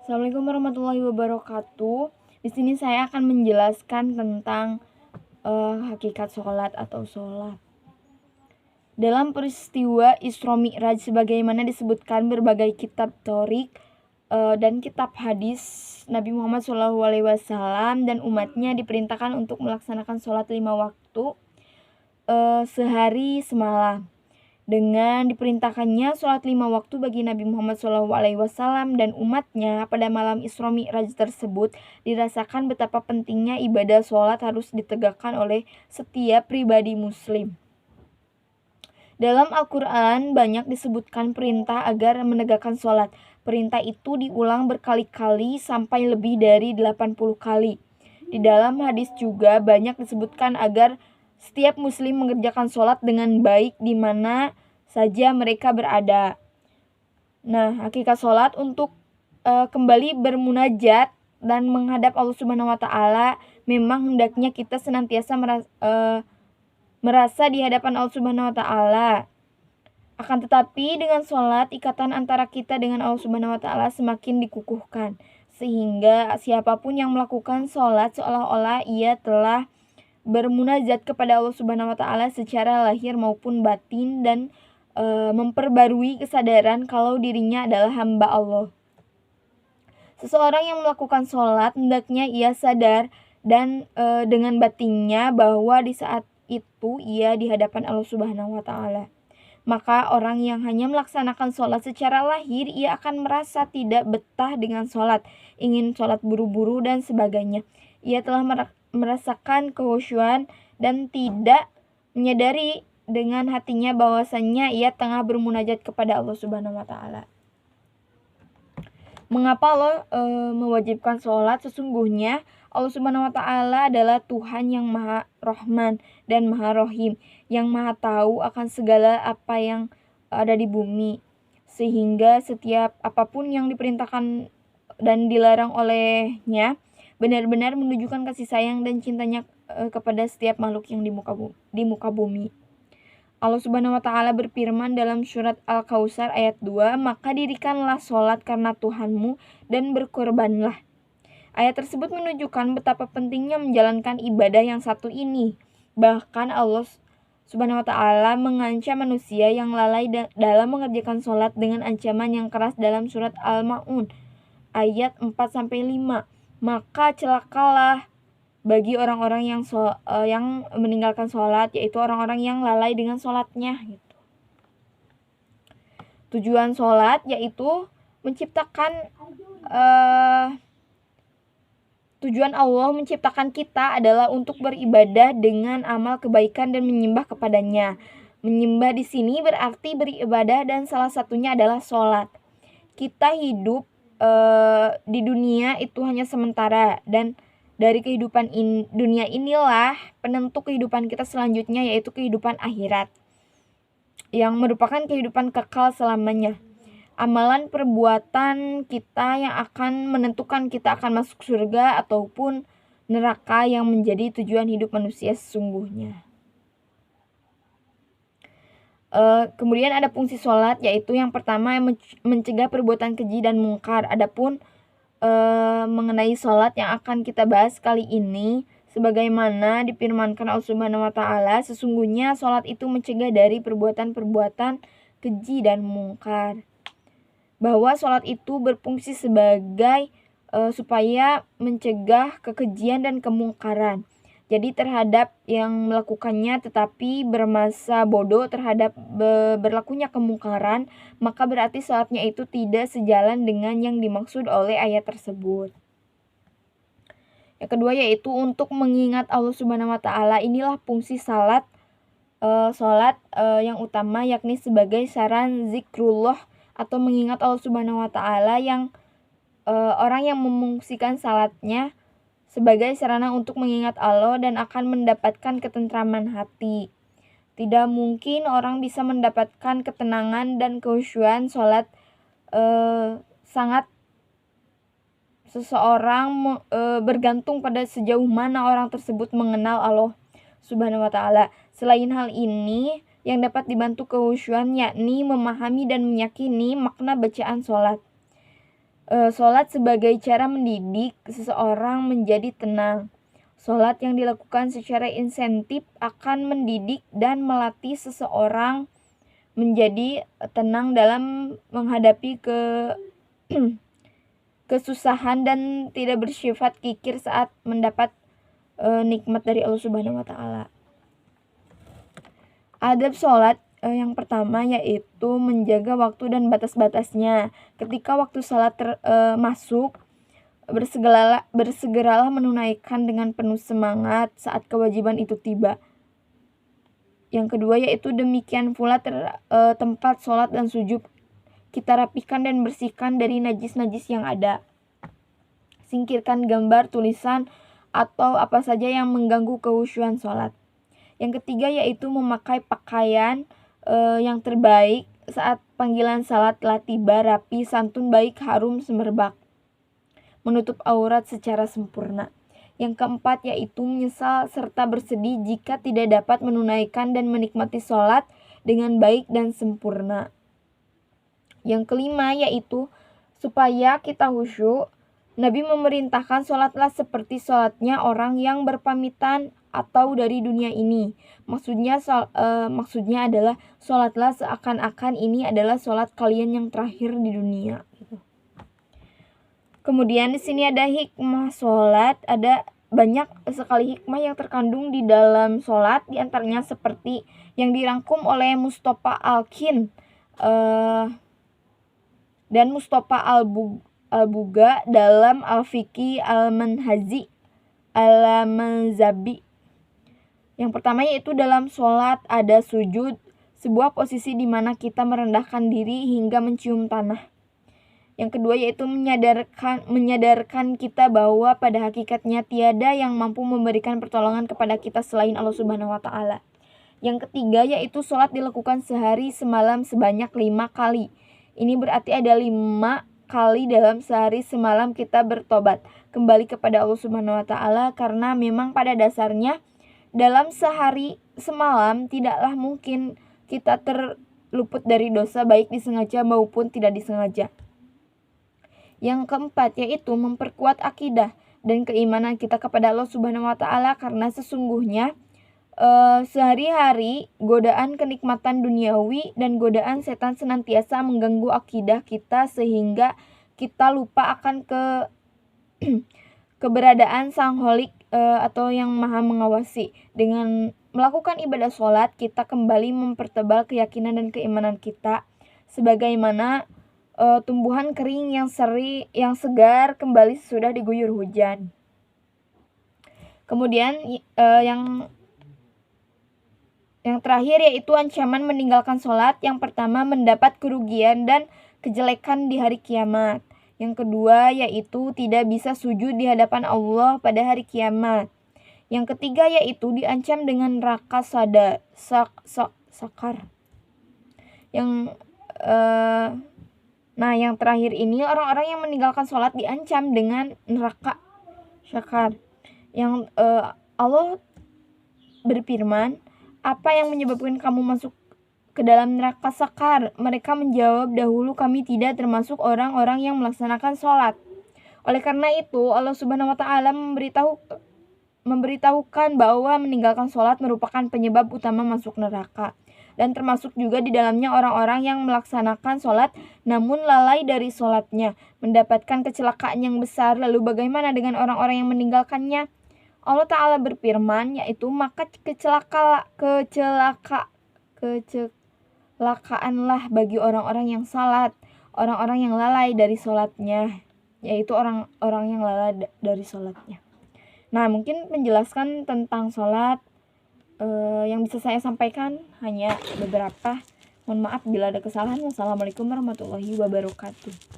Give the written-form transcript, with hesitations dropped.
Assalamualaikum warahmatullahi wabarakatuh. Di sini saya akan menjelaskan tentang hakikat sholat atau sholat. Dalam peristiwa Isra Mi'raj sebagaimana disebutkan berbagai kitab Thorik dan kitab hadis, Nabi Muhammad SAW dan umatnya diperintahkan untuk melaksanakan sholat 5 waktu sehari semalam. Dengan diperintahkannya sholat 5 waktu bagi Nabi Muhammad SAW dan umatnya pada malam Isra Mi'raj tersebut, dirasakan betapa pentingnya ibadah sholat harus ditegakkan oleh setiap pribadi muslim. Dalam Al-Quran banyak disebutkan perintah agar menegakkan sholat. Perintah itu diulang berkali-kali sampai lebih dari 80 kali. Di dalam hadis juga banyak disebutkan agar setiap muslim mengerjakan sholat dengan baik di mana saja mereka berada. Nah, hakikat sholat untuk kembali bermunajat dan menghadap Allah Subhanahu wa Ta'ala, memang hendaknya kita senantiasa merasa di hadapan Allah Subhanahu wa Ta'ala. Akan tetapi dengan sholat, ikatan antara kita dengan Allah Subhanahu wa Ta'ala semakin dikukuhkan, sehingga siapapun yang melakukan sholat seolah-olah ia telah bermunajat kepada Allah Subhanahu wa Ta'ala secara lahir maupun batin dan memperbarui kesadaran kalau dirinya adalah hamba Allah. Seseorang yang melakukan sholat hendaknya ia sadar dan dengan batinnya bahwa di saat itu ia di hadapan Allah Subhanahu wa Ta'ala. Maka orang yang hanya melaksanakan sholat secara lahir, ia akan merasa tidak betah dengan sholat, ingin sholat buru-buru dan sebagainya. Ia telah merasakan kehusyuan dan tidak menyadari dengan hatinya bahwasannya ia tengah bermunajat kepada Allah Subhanahu wa Ta'ala. Mengapa Allah mewajibkan sholat? Sesungguhnya Allah Subhanahu wa Ta'ala adalah Tuhan yang Maha Rahman dan Maha Rahim, yang Maha tahu akan segala apa yang ada di bumi, sehingga setiap apapun yang diperintahkan dan dilarang olehnya benar-benar menunjukkan kasih sayang dan cintanya kepada setiap makhluk yang di muka bumi. Allah Subhanahu wa Ta'ala berfirman dalam surat Al-Kautsar ayat 2, "Maka dirikanlah sholat karena Tuhanmu dan berkorbanlah." Ayat tersebut menunjukkan betapa pentingnya menjalankan ibadah yang satu ini. Bahkan Allah Subhanahu wa Ta'ala mengancam manusia yang lalai dalam mengerjakan sholat dengan ancaman yang keras dalam surat Al-Ma'un ayat 4-5. Maka celakalah bagi orang-orang yang meninggalkan sholat, yaitu orang-orang yang lalai dengan sholatnya. Gitu. Tujuan sholat yaitu menciptakan tujuan Allah menciptakan kita adalah untuk beribadah dengan amal kebaikan dan menyembah kepadanya. Menyembah di sini berarti beribadah dan salah satunya adalah sholat. Kita hidup di dunia itu hanya sementara dan dari kehidupan dunia inilah penentu kehidupan kita selanjutnya, yaitu kehidupan akhirat yang merupakan kehidupan kekal selamanya. Amalan perbuatan kita yang akan menentukan kita akan masuk surga ataupun neraka yang menjadi tujuan hidup manusia sesungguhnya. Kemudian ada fungsi sholat, yaitu yang pertama mencegah perbuatan keji dan mungkar. Adapun mengenai sholat yang akan kita bahas kali ini, sebagaimana difirmankan Allah Subhanahu wa Ta'ala, sesungguhnya sholat itu mencegah dari perbuatan-perbuatan keji dan mungkar. Bahwa sholat itu berfungsi sebagai supaya mencegah kekejian dan kemungkaran. Jadi terhadap yang melakukannya tetapi bermasa bodoh terhadap berlakunya kemungkaran, maka berarti sholatnya itu tidak sejalan dengan yang dimaksud oleh ayat tersebut. Yang kedua yaitu untuk mengingat Allah Subhanahu wa Ta'ala. Inilah fungsi sholat yang utama, yakni sebagai saran zikrullah atau mengingat Allah Subhanahu wa Ta'ala, yang orang yang memungsikan salatnya sebagai sarana untuk mengingat Allah dan akan mendapatkan ketentraman hati. Tidak mungkin orang bisa mendapatkan ketenangan dan kehusyuan sholat sangat seseorang bergantung pada sejauh mana orang tersebut mengenal Allah Subhanahu wa Ta'ala. Selain hal ini, yang dapat dibantu kehusyuan yakni memahami dan meyakini makna bacaan sholat. Sholat sebagai cara mendidik seseorang menjadi tenang. Sholat yang dilakukan secara insentif akan mendidik dan melatih seseorang menjadi tenang dalam menghadapi kesusahan dan tidak bersifat kikir saat mendapat nikmat dari Allah Subhanahu wa taala. Adab sholat yang pertama yaitu menjaga waktu dan batas-batasnya. Ketika waktu sholat masuk, bersegeralah menunaikan dengan penuh semangat saat kewajiban itu tiba. Yang kedua yaitu demikian pula tempat sholat dan sujud kita rapihkan dan bersihkan dari najis-najis yang ada. Singkirkan gambar, tulisan, atau apa saja yang mengganggu kehusyuan sholat. Yang ketiga yaitu memakai pakaian yang terbaik saat panggilan salat telah tiba, rapi, santun, baik, harum, semerbak. Menutup aurat secara sempurna. Yang keempat yaitu menyesal serta bersedih jika tidak dapat menunaikan dan menikmati sholat dengan baik dan sempurna. Yang kelima yaitu supaya kita khusyuk, Nabi memerintahkan sholatlah seperti sholatnya orang yang berpamitan atau dari dunia ini. Maksudnya adalah sholatlah seakan-akan ini adalah sholat kalian yang terakhir di dunia. Kemudian di sini ada hikmah sholat, ada banyak sekali hikmah yang terkandung di dalam sholat, di antaranya seperti yang dirangkum oleh Mustafa Al-Kin dan Mustafa Al-Buga dalam Al-Fiqi Al-Manhaji Al-Manzabi. Yang pertama yaitu dalam sholat ada sujud, sebuah posisi di mana kita merendahkan diri hingga mencium tanah. Yang kedua yaitu menyadarkan kita bahwa pada hakikatnya tiada yang mampu memberikan pertolongan kepada kita selain Allah Subhanahu wa taala. Yang ketiga yaitu sholat dilakukan sehari semalam sebanyak 5 kali. Ini berarti ada 5 kali dalam sehari semalam kita bertobat kembali kepada Allah Subhanahu wa taala, karena memang pada dasarnya dalam sehari semalam tidaklah mungkin kita terluput dari dosa baik disengaja maupun tidak disengaja. Yang keempat yaitu memperkuat akidah dan keimanan kita kepada Allah Subhanahu wa taala, karena sesungguhnya sehari-hari godaan kenikmatan duniawi dan godaan setan senantiasa mengganggu akidah kita sehingga kita lupa akan keberadaan Sang Holik atau yang Maha mengawasi. Dengan melakukan ibadah sholat, kita kembali mempertebal keyakinan dan keimanan kita, sebagaimana tumbuhan kering yang segar kembali sesudah diguyur hujan. Kemudian yang terakhir yaitu ancaman meninggalkan sholat. Yang pertama mendapat kerugian dan kejelekan di hari kiamat. Yang kedua yaitu tidak bisa sujud di hadapan Allah pada hari kiamat. Yang ketiga yaitu diancam dengan neraka sakar. Yang terakhir ini orang-orang yang meninggalkan sholat diancam dengan neraka sakar. Yang Allah berfirman, apa yang menyebabkan kamu masuk ke dalam neraka sakar? Mereka menjawab, dahulu kami tidak termasuk orang-orang yang melaksanakan sholat. Oleh karena itu Allah Subhanahu wa taala memberitahukan bahwa meninggalkan sholat merupakan penyebab utama masuk neraka, dan termasuk juga di dalamnya orang-orang yang melaksanakan sholat namun lalai dari sholatnya, mendapatkan kecelakaan yang besar. Lalu bagaimana dengan orang-orang yang meninggalkannya? Allah Ta'ala berfirman, yaitu maka kecelakaanlah bagi orang-orang yang salat, orang-orang yang lalai dari sholatnya, yaitu orang-orang yang lalai dari sholatnya. Nah, mungkin menjelaskan tentang sholat yang bisa saya sampaikan hanya beberapa. Mohon maaf bila ada kesalahan. Wassalamualaikum warahmatullahi wabarakatuh.